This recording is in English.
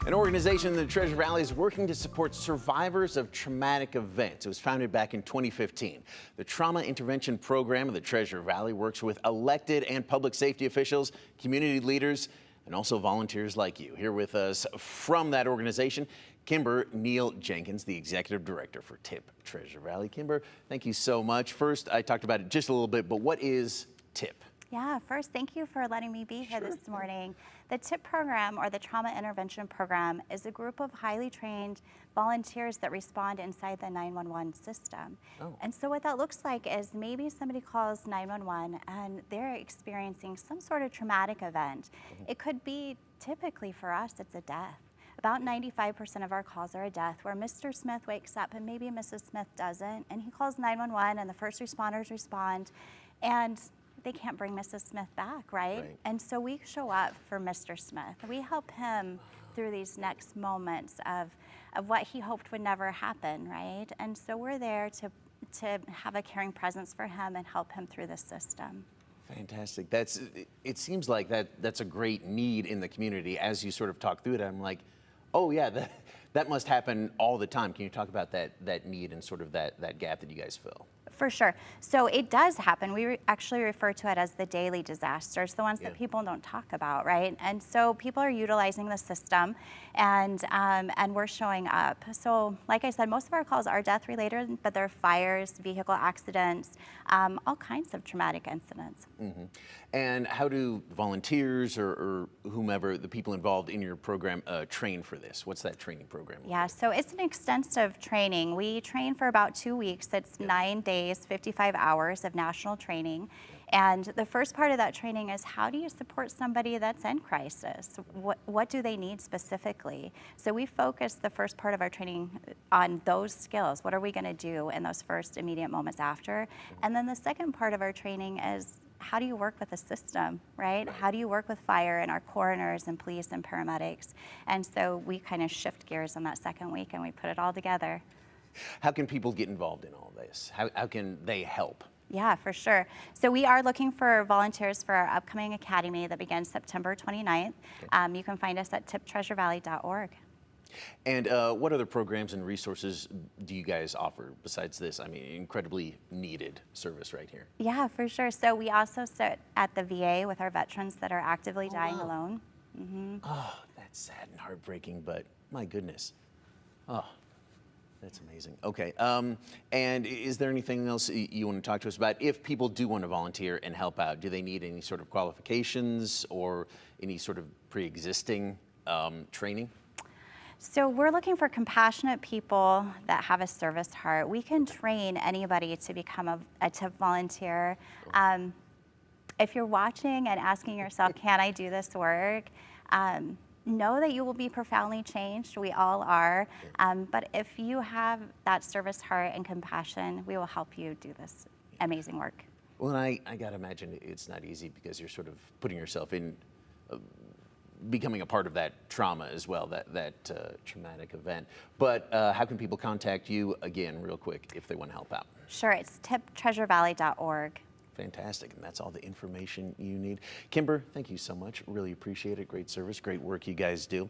An organization in the Treasure Valley is working to support survivors of traumatic events. It was founded back in 2015. The Trauma Intervention Program of the Treasure Valley works with elected and public safety officials, community leaders, and also volunteers like you. Here with us from that organization, Kymber Neal-Jenkins, the Executive Director for TIP Treasure Valley. Kymber, thank you so much. First, I talked about it just a little bit, but what is TIP? Yeah, first, thank you for letting me be here this morning. The TIP program, or the Trauma Intervention Program, is a group of highly trained volunteers that respond inside the 911 system. Oh. And so what that looks like is maybe somebody calls 911 and they're experiencing some sort of traumatic event. It could be, typically for us, it's a death. About 95% of our calls are a death, where Mr. Smith wakes up and maybe Mrs. Smith doesn't, and he calls 911 and the first responders respond, and they can't bring Mrs. Smith back, right? And so we show up for Mr. Smith. We help him through these next moments of what he hoped would never happen, right? And so we're there to have a caring presence for him and help him through the system. Fantastic. It seems like that's a great need in the community. As you sort of talk through it, I'm like, oh yeah, that must happen all the time. Can you talk about that need and sort of that gap that you guys fill? For sure. So it does happen. We actually refer to it as the daily disasters, the ones that people don't talk about, right? And so people are utilizing the system, and we're showing up. So like I said, most of our calls are death related, but they're fires, vehicle accidents, all kinds of traumatic incidents. Mm-hmm. And how do volunteers or whomever, the people involved in your program, train for this? What's that training program? Yeah, so it's an extensive training. We train for about 2 weeks. It's 9 days, 55 hours of national training. And the first part of that training is, how do you support somebody that's in crisis? What do they need specifically? So we focus the first part of our training on those skills. What are we going to do in those first immediate moments after? And then the second part of our training is, how do you work with the system, right? How do you work with fire and our coroners and police and paramedics? And so we kind of shift gears on that second week and we put it all together. How can people get involved in all this? How can they help? Yeah, for sure. So we are looking for volunteers for our upcoming academy that begins September 29th. You can find us at tiptreasurevalley.org. And what other programs and resources do you guys offer besides this? I mean, incredibly needed service right here. Yeah, for sure. So we also sit at the VA with our veterans that are actively dying alone. Oh, that's sad and heartbreaking, but my goodness. Oh, that's amazing. Okay. And is there anything else you want to talk to us about? If people do want to volunteer and help out, do they need any sort of qualifications or any sort of pre-existing training? So we're looking for compassionate people that have a service heart. We can train anybody to become a TIP volunteer. If you're watching and asking yourself, can I do this work? Know that you will be profoundly changed. We all are. But if you have that service heart and compassion, we will help you do this amazing work. Well, I got to imagine it's not easy because you're sort of putting yourself in, becoming a part of that trauma as well, that traumatic event. But how can people contact you again, real quick, if they want to help out? Sure, it's tiptreasurevalley.org. Fantastic, and that's all the information you need. Kymber, thank you so much. Really appreciate it. Great service, great work you guys do.